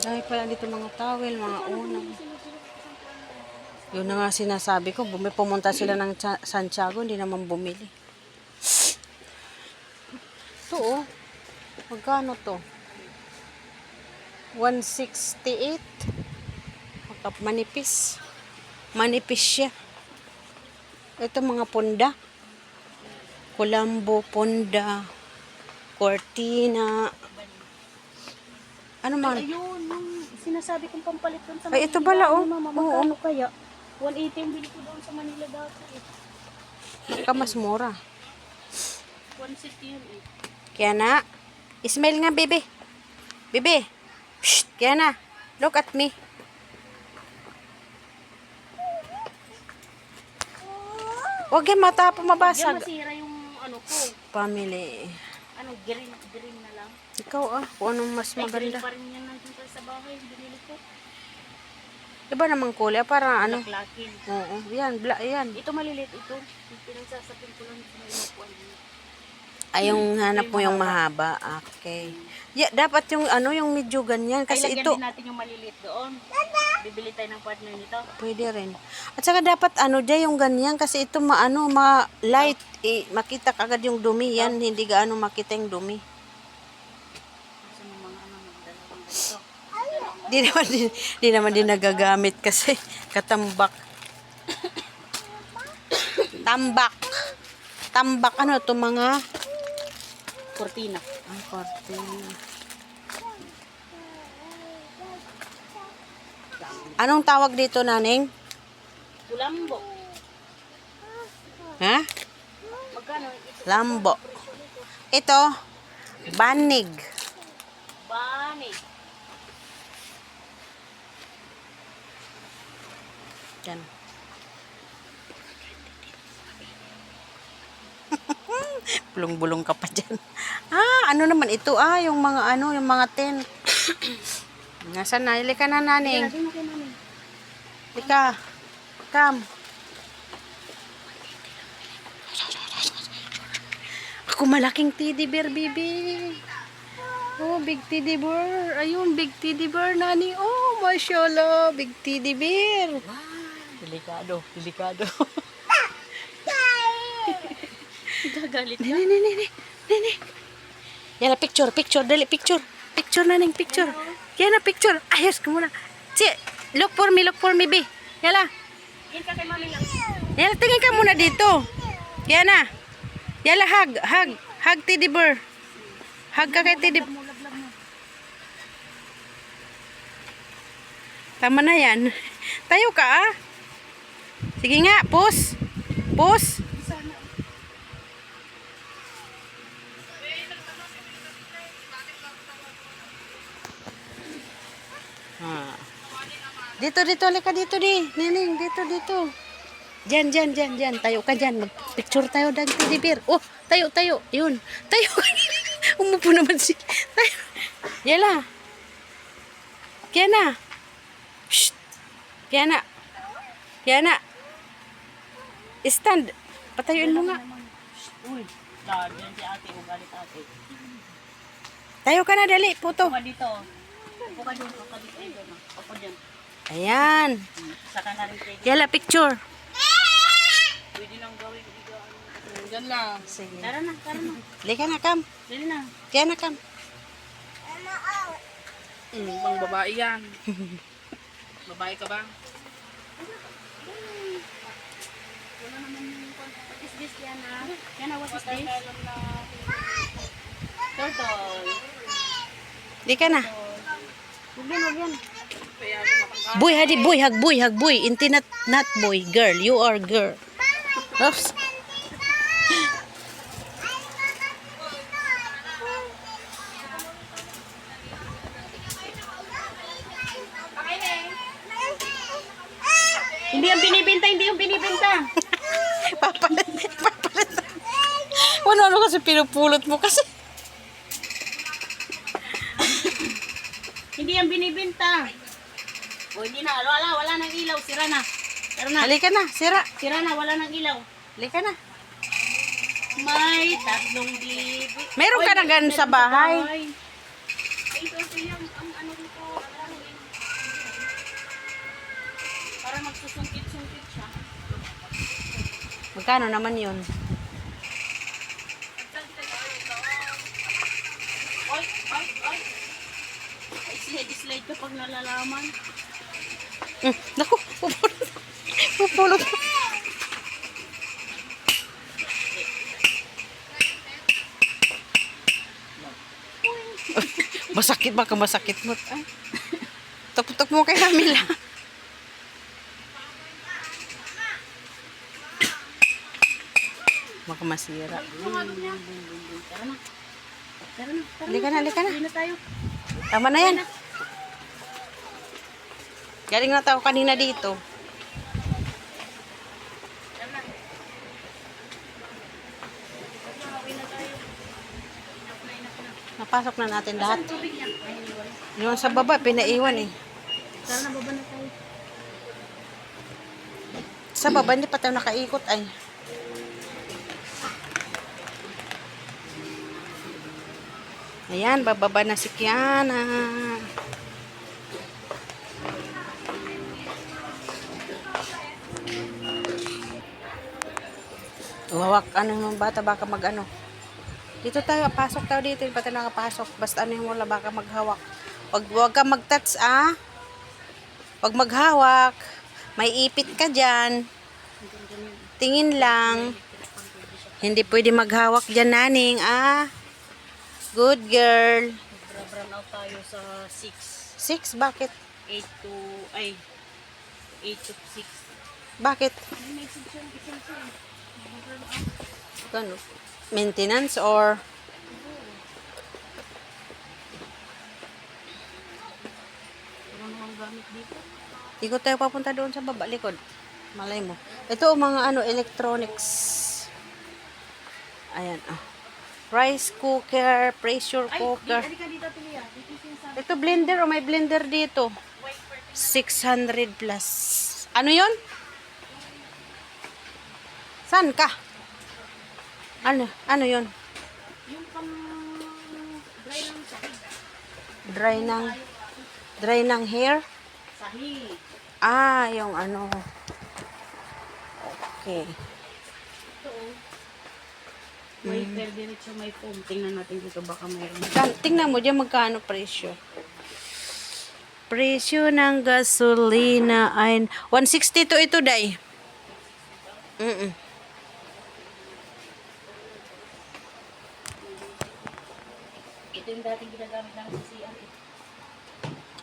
Dahil pala dito mga towel, mga unang. Yun na nga sinasabi ko, pumunta sila ng Santiago, hindi naman bumili. Ito oh, magkano to? 168. Manipis. Manipis siya. Ito mga punda. Colombo, punda, cortina. Ano man? Ay, ayun, yung sinasabi kong pampalit doon sa Ay, ito pala, oh. Mama, magkano kaya? 180 yung bili ko doon sa Manila dati. Baka mas mura. 160 yun eh. Kaya na. Smile nga, bebe. Bebe. Shh, kaya na. Look at me. Huwag yung mata po mabasag. Diyan masira yung ano ko. Family. Ano, green na lang. Ikaw kung anong mas maganda. Green pa rin yan nandito sa bahay. Binili ko. Iba namang kulay. Parang ano. Black-lakin. Oo. Yan, yan. Ito maliliit ito. Yung pinagsasapin ko lang sa inupuan niya. Ay, yung hanap mo yung mahaba. Okay. Yeah, dapat yung ano, yung medyo ganyan. Kasi ay, ito. din natin yung maliliit doon. Bibili tayo ng partner nito. Pwede rin. At saka dapat ano dyan yung ganyan. Kasi ito ma-light. Makita kagad yung dumi. Yan, hindi gaano makita yung dumi. Kasi yung mga ano, dalawang ganito. Di naman din nagagamit kasi katambak. Tambak ano to mga Cortina. ang cortina. Anong tawag dito, Naning? Kulambo. Ha? Magkano ito? Lambo. Ito, banig. Bani. Yan. Bulong-bulong ka pa dyan. Ano naman ito? Yung mga yung mga tent. Nasaan na? Halika na, Naning. Halika. Come. Ako malaking teddy bear, baby. Oh, big teddy bear. Ayun, big teddy bear, Nani. Oh, mashallah. Big teddy bear. Delikado. Gagalit ka. Nini. Yala, picture. Dali, picture. Picture, Naning, picture. Yan na, picture. Ayos ka muna. Look for me, be. Yala. Yan ka kay mami lang. Yala, tingin ka muna dito. Yan na. Yala, hug. Hug, teddy bear. Hug ka kay teddy bear. Tama na yan. Tayo ka, Sige nga, pause. Dito, halika dito Nining, dito. Diyan. Tayo ka dyan. Mag-picture tayo ng teddy bear. Oh, tayo. Yun. Tayo. Umupo naman si. Tayo. Yala. Kaya na. Shh. Kaya na. Stand. Patayuin mo nga. Uy, yan si ate. Ugalit ate. Tayo ka na, dali. Puto. Upo ka dito. Upo ka dito. Upo dyan. Ayan. Saka na rin kayo. Yala, picture. Pwede lang gawin. Diyan lang. Sige. Tara na. Halika na, Kam. Dali na. Kaya na, Kam. Pang babae yan. Babae ka ba? What is this, Yana? Yana, what is this? Turtle. Halika na. Huwag yan. Boy, hadi boy, hug boy. Inti not boy, girl. You are girl. Oops. Hindi yung binibenta. Papalit. Ano kasi pinupulot mo kasi. Hindi yung binibenta. O, hindi na. Wala nang ilaw. Sira na. Tara na. Halika na, sira. Sira na. Wala nang ilaw. Halika na. May tatlong bibi. Meron ka na ganun sa bahay. Ito yung ang ano dito. Magkano naman yun? Oy, oy, oy. Slide ka pag nalalaman. Naku, pupulot. Pupulot. Masakit, baka masakit mo. Ay. Tuputok mo kay Camila. Baka masira. Tara na. Tara na. Halika na, halika na. Uwi na tayo. Tama na yan. Galing na tayo kanina dito. Tara na. Uwi na tayo. Napasok na natin lahat. Saan tubig niya? Ay, iniwan. Yung sa baba, pinaiwan eh. Tara na, baba na tayo. Sa baba, hindi pa tayo nakaikot ay. Ayan, bababa na si Kiana. Wawak, ano yung bata, baka mag-ano. Dito tayo, pasok tayo dito, hindi pa tayo nakapasok. Basta ano yung wala, baka maghawak. Wag ka mag-touch, ah. Wag maghawak. May ipit ka dyan. Tingin lang. Hindi pwede maghawak dyan, naning, ah. Good girl. Brown out tayo sa 6. 6, bakit? 8 to, ay, 8 to 6. Bakit? Ay, may section. Ano? Maintenance or Ano ang gamit dito? ikot tayo papunta doon sa baba likod. Malay mo. Ito mga ano electronics. Ayan ah. Rice cooker, pressure Ay, cooker. di ka dito, Tilia. Dito yung sinasabi. Ito blender o may blender dito. 600 plus. Ano 'yon? Saan ka? Ano 'yon? Yung pang dry lang sahig. Dry ng hair? Sahig. Ah, yung ano. Okay. Ito oh. May diretso may foam. Tingnan natin dito baka mayroon. Tingnan mo dyan magkano presyo. Presyo ng gasolina ay 160 to ito, day. Ito yung dating ginagamit ng CCR.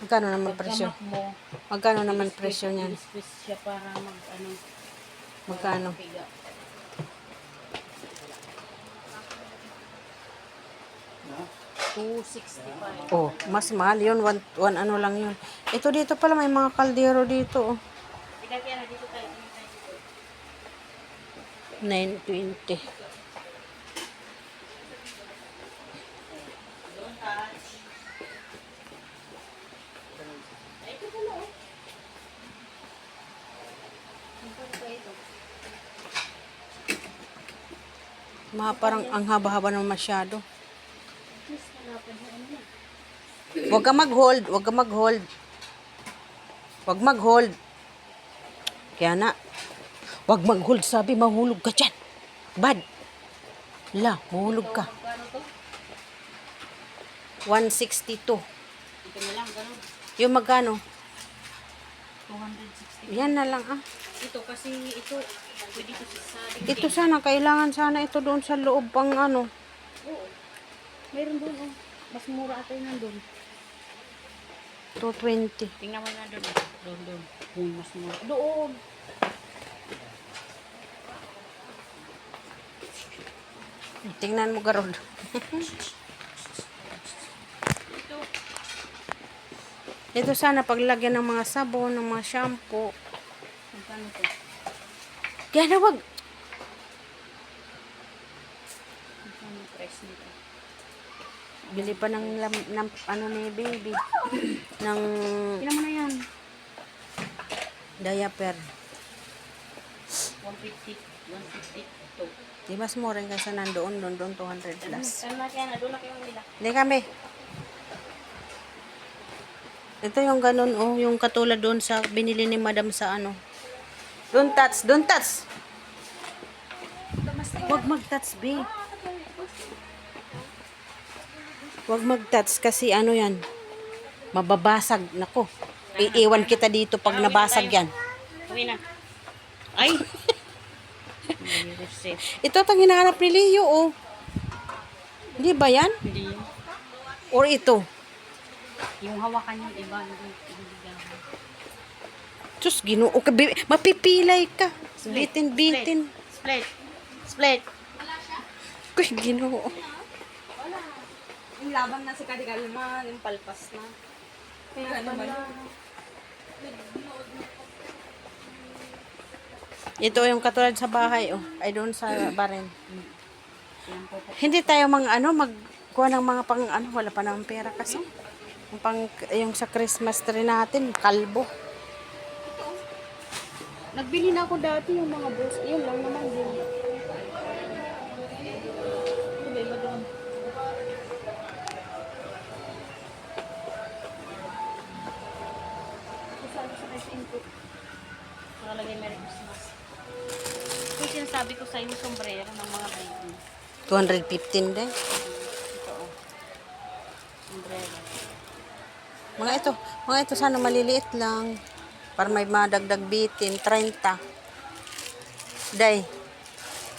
Magkano naman presyo? Pagkamak mo, Magkano naman presyo niyan? twist siya para mag-ano. Magkano? Piga. 265. Oh, mas mahal yun. One ano lang yun. Ito dito pala may mga kaldero dito. Oh. Tika kaya na dito tayo. 920. Don't touch. Ay, ito pala oh. Parang ang haba-haba naman masyado. Huwag ka mag-hold. Huwag ka mag-hold. Huwag mag-hold. Kaya na. Huwag mag-hold. Sabi, mahulog ka dyan. Bad. La, mahulog ka. Magkano to? 162. Ito na lang, gano'n. Yung magkano? 260. Yan na lang ah. Ito kasi, ito, pwede ko sa dingding. Ito sana, kailangan sana ito doon sa loob pang ano. Oo. Meron doon oh. Mas mura ata yun nandun. 220. Tingnan mo na doon. Doon. Mas mura. Doon. Tingnan mo garod. Ito. Ito sana paglagyan ng mga sabon, ng mga shampoo. Magkano to? Kaya na wag. Magkano price nito? Bili pa ng ano ni baby. ng Tingnan mo na yan. diaper. 150. 152. Di mas mura kaysa nandoon, doon 200 plus. Saan na kaya na? Doon na kayo nila. Hindi kami. Ito yung ganun, oh, yung katulad doon sa binili ni madam sa ano. Don't touch, don't touch. Huwag mag-touch, B. Huwag mag-touch kasi ano yan. Mababasag. Nako. Iiwan kita dito pag nabasag yan. Uwi na. Ay! May receipt. Ito ang hinahanap ni Leo, oh. Hindi ba yan? Hindi yun. Or ito? Yung hawakan yung iba. Yung ibibigyan ko. Diyos, ginoo ka. Mapipilay ka. Bitin. Split. Split. Kuy, ginoo. Yung laban na si Kadikalma, yung palpas na. Kaya naman. Ito yung katulad sa bahay, oh. Ay, doon sa baren. Hindi tayo magkuha ng mga pang wala pa namang pera kasi. Yung sa Christmas tree natin, kalbo. Nagbili na ako dati yung mga balls. Yun lang naman din. Tuloy ba doon? Kasama sa rice input. Nakalagay Merry Christmas. Yung sinasabi ko sa yung sombrero ng mga baby. 215 din. Ito oh. Sombrero. Mga ito sana maliliit lang. Para may madagdag bitin, 30. Day,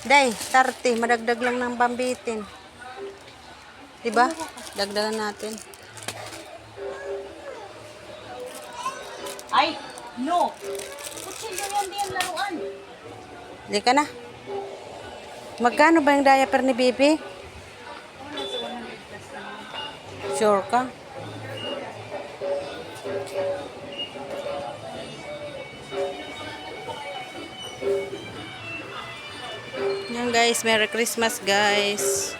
30. Madagdag lang ng bambitin. Diba? Dagdagan natin. Ay! No! Kutsilyo yan din laruan. Hindi ka na. Magkano ba yung diaper ni Bibi? Sure ka? Yan guys, Merry Christmas guys.